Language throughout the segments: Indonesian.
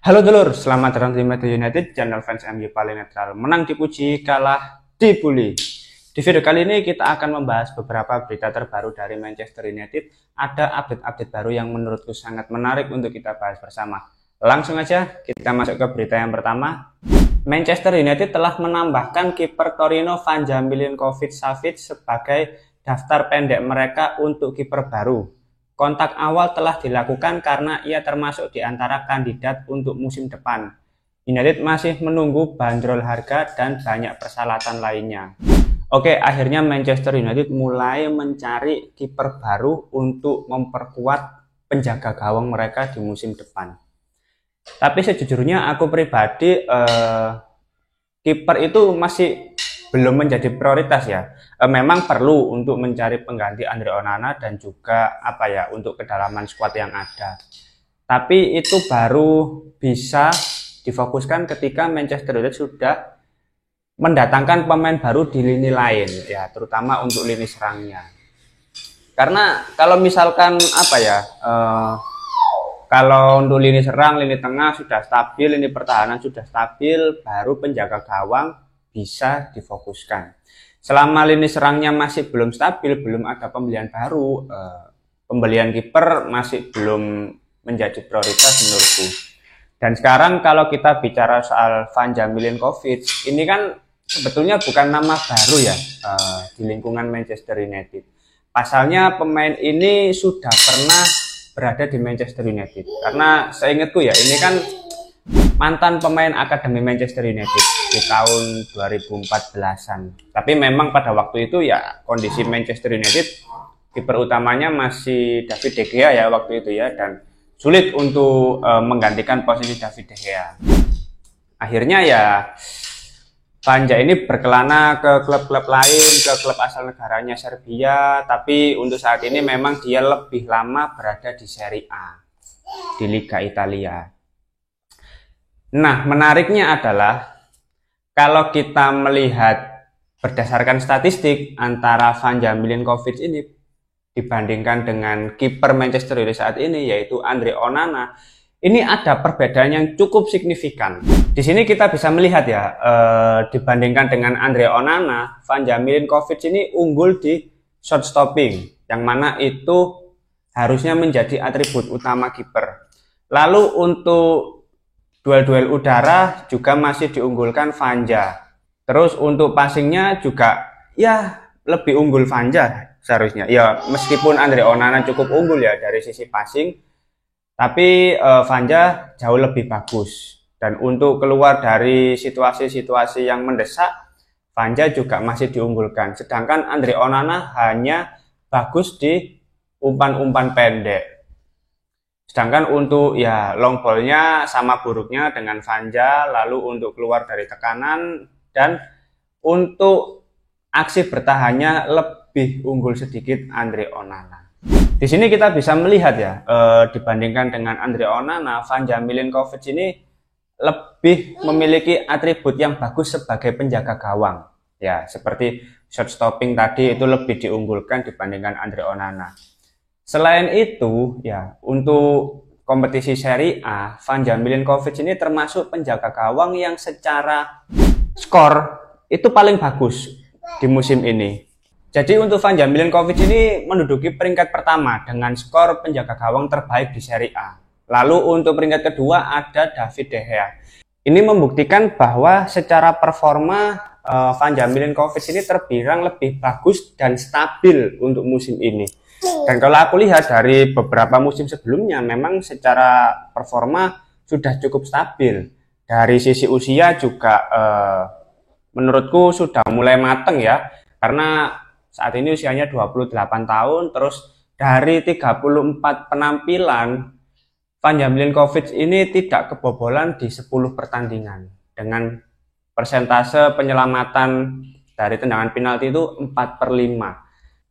Halo dulur, selamat datang di Manchester United, channel fans MU paling netral. Menang dipuji, kalah dibully. Di video kali ini kita akan membahas beberapa berita terbaru dari Manchester United. Ada update-update baru yang menurutku sangat menarik untuk kita bahas bersama. Langsung aja kita masuk ke berita yang pertama. Manchester United telah menambahkan kiper Torino Vanja Milinkovic-Savic sebagai daftar pendek mereka untuk kiper baru. Kontak awal telah dilakukan karena ia termasuk di antara kandidat untuk musim depan. United masih menunggu bandrol harga dan banyak persyaratan lainnya. Oke, akhirnya Manchester United mulai mencari kiper baru untuk memperkuat penjaga gawang mereka di musim depan. Tapi sejujurnya aku pribadi kiper itu masih belum menjadi prioritas ya. Memang perlu untuk mencari pengganti Andre Onana dan juga untuk kedalaman skuad yang ada. Tapi itu baru bisa difokuskan ketika Manchester United sudah mendatangkan pemain baru di lini lain ya, terutama untuk lini serangnya. Karena kalau misalkan kalau untuk lini serang, lini tengah sudah stabil, lini pertahanan sudah stabil, baru penjaga gawang bisa difokuskan. Selama lini serangnya masih belum stabil, belum ada pembelian baru, pembelian kiper masih belum menjadi prioritas menurutku. Dan sekarang kalau kita bicara soal Vanja Milinkovic, ini kan sebetulnya bukan nama baru ya di lingkungan Manchester United. Pasalnya pemain ini sudah pernah berada di Manchester United. Karena seingatku ya, ini kan mantan pemain akademi Manchester United di tahun 2014-an. Tapi memang pada waktu itu ya kondisi Manchester United, kiper utamanya masih David De Gea ya waktu itu ya, dan sulit untuk menggantikan posisi David De Gea. Akhirnya ya Vanja ini berkelana ke klub-klub lain, ke klub asal negaranya Serbia, tapi untuk saat ini memang dia lebih lama berada di Serie A, di Liga Italia. Nah, menariknya adalah kalau kita melihat berdasarkan statistik antara Vanja Milinkovic ini dibandingkan dengan kiper Manchester United saat ini, yaitu Andre Onana, ini ada perbedaan yang cukup signifikan. Di sini kita bisa melihat ya, dibandingkan dengan Andre Onana, Vanja Milinkovic ini unggul di shot stopping, yang mana itu harusnya menjadi atribut utama kiper. Lalu untuk duel-duel udara juga masih diunggulkan Vanja. Terus untuk passingnya juga ya lebih unggul Vanja seharusnya. Ya meskipun Andre Onana cukup unggul ya dari sisi passing, tapi Vanja jauh lebih bagus. Dan untuk keluar dari situasi-situasi yang mendesak, Vanja juga masih diunggulkan. Sedangkan Andre Onana hanya bagus di umpan-umpan pendek. Sedangkan untuk ya long ball-nya sama buruknya dengan Vanja, lalu untuk keluar dari tekanan dan untuk aksi bertahannya lebih unggul sedikit Andre Onana. Di sini kita bisa melihat ya, dibandingkan dengan Andre Onana, Vanja Milinkovic ini lebih memiliki atribut yang bagus sebagai penjaga gawang. Ya, seperti shot stopping tadi itu lebih diunggulkan dibandingkan Andre Onana. Selain itu, ya untuk kompetisi Serie A, Vanja Milinkovic ini termasuk penjaga gawang yang secara skor itu paling bagus di musim ini. Jadi untuk Vanja Milinkovic ini menduduki peringkat pertama dengan skor penjaga gawang terbaik di Serie A. Lalu untuk peringkat kedua ada David De Gea. Ini membuktikan bahwa secara performa Vanja Milinkovic ini terbilang lebih bagus dan stabil untuk musim ini. Dan kalau aku lihat dari beberapa musim sebelumnya, memang secara performa sudah cukup stabil. Dari sisi usia juga menurutku sudah mulai mateng ya, karena saat ini usianya 28 tahun, terus dari 34 penampilan, Vanja Milinkovic ini tidak kebobolan di 10 pertandingan. Dengan persentase penyelamatan dari tendangan penalti itu 4/5.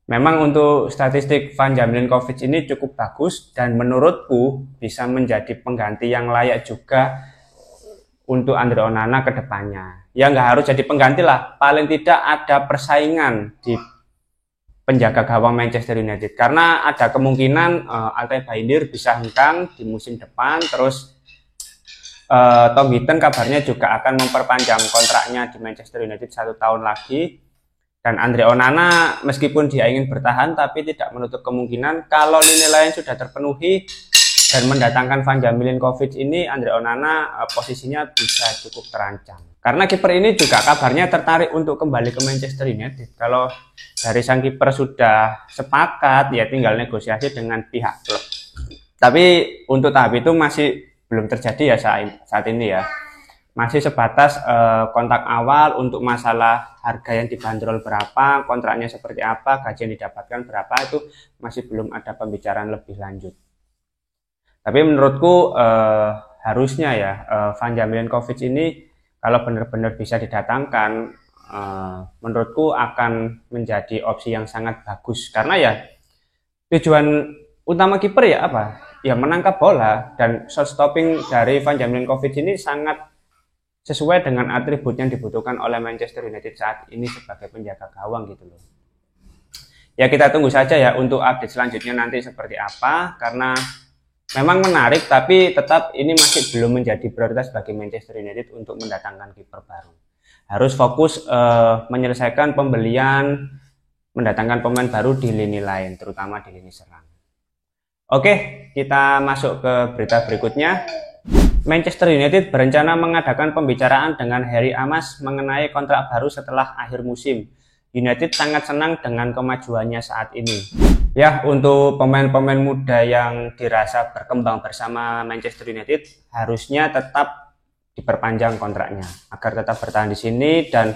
Memang untuk statistik Vanja Milinkovic ini cukup bagus dan menurutku bisa menjadi pengganti yang layak juga untuk Andre Onana ke depannya. Ya nggak harus jadi pengganti lah, paling tidak ada persaingan di penjaga gawang Manchester United, karena ada kemungkinan Altay Bayindir bisa hengkang di musim depan, terus Tom Heaton kabarnya juga akan memperpanjang kontraknya di Manchester United 1 tahun lagi. Dan Andre Onana meskipun dia ingin bertahan tapi tidak menutup kemungkinan kalau lini lain sudah terpenuhi dan mendatangkan Vanja Milinkovic ini, Andre Onana posisinya bisa cukup terancam. Karena kiper ini juga kabarnya tertarik untuk kembali ke Manchester United. Kalau dari sang kiper sudah sepakat, ya tinggal negosiasi dengan pihak klub. Tapi untuk tahap itu masih belum terjadi ya saat ini ya. Masih sebatas kontak awal untuk masalah harga yang dibanderol berapa, kontraknya seperti apa, gaji yang didapatkan berapa, itu masih belum ada pembicaraan lebih lanjut. Tapi menurutku harusnya ya Vanja Milinkovic ini kalau benar-benar bisa didatangkan, menurutku akan menjadi opsi yang sangat bagus. Karena ya tujuan utama kiper ya apa? Ya menangkap bola, dan shot stopping dari Vanja Milinkovic ini sangat sesuai dengan atribut yang dibutuhkan oleh Manchester United saat ini sebagai penjaga gawang gitu loh. Ya kita tunggu saja ya untuk update selanjutnya nanti seperti apa, karena memang menarik tapi tetap ini masih belum menjadi prioritas bagi Manchester United untuk mendatangkan kiper baru. Harus fokus menyelesaikan pembelian, mendatangkan pemain baru di lini lain, terutama di lini serang. Oke, kita masuk ke berita berikutnya. Manchester United berencana mengadakan pembicaraan dengan Harry Amas mengenai kontrak baru setelah akhir musim. United sangat senang dengan kemajuannya saat ini. Ya, untuk pemain-pemain muda yang dirasa berkembang bersama Manchester United harusnya tetap diperpanjang kontraknya agar tetap bertahan di sini, dan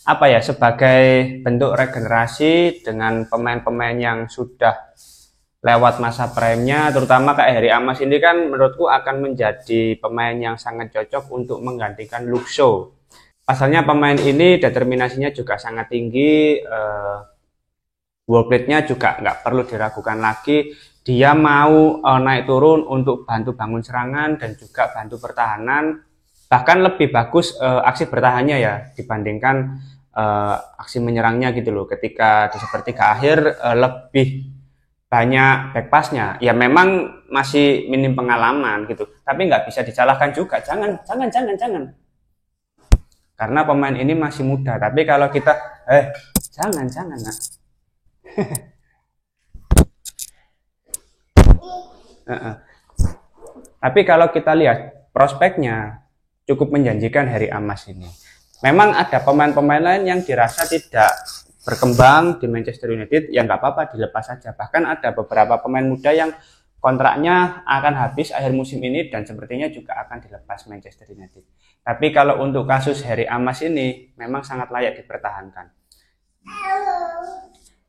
apa ya, sebagai bentuk regenerasi dengan pemain-pemain yang sudah lewat masa prime-nya, terutama kayak Harry Amas ini kan menurutku akan menjadi pemain yang sangat cocok untuk menggantikan Luke Shaw. Pasalnya pemain ini determinasinya juga sangat tinggi, work rate-nya juga nggak perlu diragukan lagi. Dia mau naik turun untuk bantu bangun serangan dan juga bantu pertahanan. Bahkan lebih bagus aksi bertahannya ya dibandingkan aksi menyerangnya gitu loh. Ketika di sepertiga akhir lebih banyak back pass-nya. Ya memang masih minim pengalaman gitu. Tapi nggak bisa disalahkan juga. Jangan. Karena pemain ini masih muda. Tapi kalau kita jangan nak. Tapi kalau kita lihat prospeknya cukup menjanjikan Harry Amas ini. Memang ada pemain-pemain lain yang dirasa tidak berkembang di Manchester United, ya nggak apa-apa, dilepas saja. Bahkan ada beberapa pemain muda yang kontraknya akan habis akhir musim ini dan sepertinya juga akan dilepas Manchester United. Tapi kalau untuk kasus Harry Amas ini memang sangat layak dipertahankan.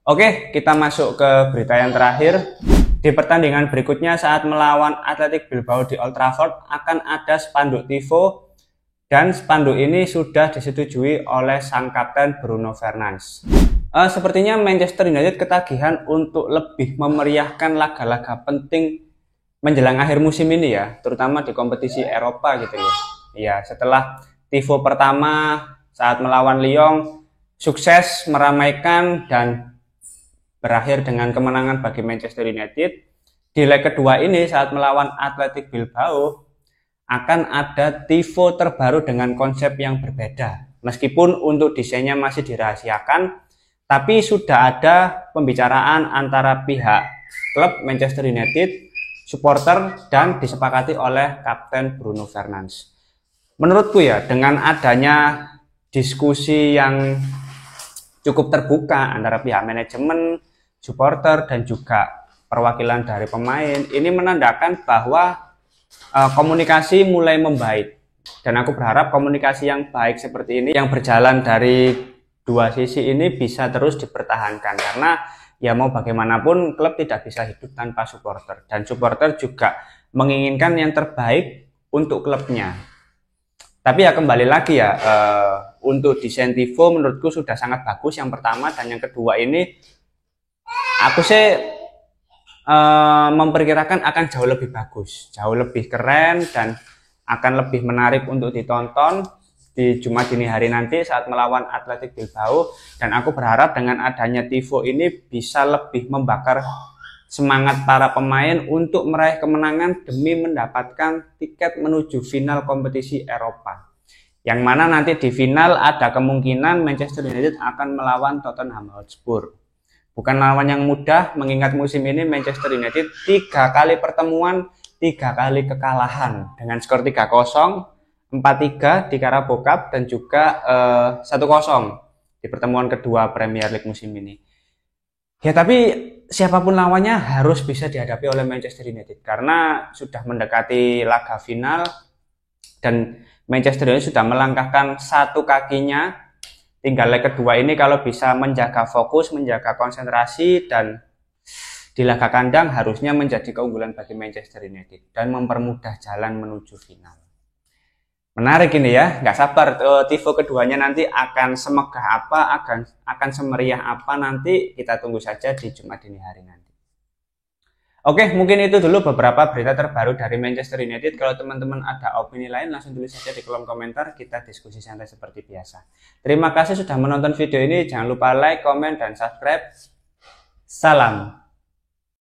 Oke, kita masuk ke berita yang terakhir. Di pertandingan berikutnya saat melawan Athletic Bilbao di Old Trafford akan ada spanduk tifo, dan spanduk ini sudah disetujui oleh sang kapten Bruno Fernandes. Sepertinya Manchester United ketagihan untuk lebih memeriahkan laga-laga penting menjelang akhir musim ini ya, terutama di kompetisi Eropa gitu loh. Ya, setelah tifo pertama saat melawan Lyon sukses meramaikan dan berakhir dengan kemenangan bagi Manchester United, di leg kedua ini saat melawan Athletic Bilbao akan ada tifo terbaru dengan konsep yang berbeda. Meskipun untuk desainnya masih dirahasiakan, tapi sudah ada pembicaraan antara pihak klub Manchester United, supporter, dan disepakati oleh Kapten Bruno Fernandes. Menurutku ya, dengan adanya diskusi yang cukup terbuka antara pihak manajemen, supporter, dan juga perwakilan dari pemain, ini menandakan bahwa komunikasi mulai membaik, dan aku berharap komunikasi yang baik seperti ini yang berjalan dari dua sisi ini bisa terus dipertahankan, karena ya mau bagaimanapun klub tidak bisa hidup tanpa supporter, dan supporter juga menginginkan yang terbaik untuk klubnya. Tapi ya kembali lagi ya, untuk desain tifo menurutku sudah sangat bagus yang pertama, dan yang kedua ini aku sih memperkirakan akan jauh lebih bagus, jauh lebih keren, dan akan lebih menarik untuk ditonton di Jumat dini hari nanti saat melawan Athletic Bilbao. Dan aku berharap dengan adanya tifo ini bisa lebih membakar semangat para pemain untuk meraih kemenangan demi mendapatkan tiket menuju final kompetisi Eropa. Yang mana nanti di final ada kemungkinan Manchester United akan melawan Tottenham Hotspur. Bukan lawan yang mudah, mengingat musim ini Manchester United 3 kali pertemuan, 3 kali kekalahan dengan skor 3-0, 4-3 di Carabao Cup, dan juga 1-0 di pertemuan kedua Premier League musim ini. Ya, tapi siapapun lawannya harus bisa dihadapi oleh Manchester United karena sudah mendekati laga final dan Manchester United sudah melangkahkan satu kakinya. Tinggal leg kedua ini kalau bisa menjaga fokus, menjaga konsentrasi, dan di laga kandang harusnya menjadi keunggulan bagi Manchester United dan mempermudah jalan menuju final. Menarik ini ya, nggak sabar tifo keduanya nanti akan semegah apa, akan semeriah apa, nanti kita tunggu saja di Jumat dini hari nanti. Oke, mungkin itu dulu beberapa berita terbaru dari Manchester United. Kalau teman-teman ada opini lain, langsung tulis saja di kolom komentar, kita diskusi santai seperti biasa. Terima kasih sudah menonton video ini, jangan lupa like, komen, dan subscribe. Salam.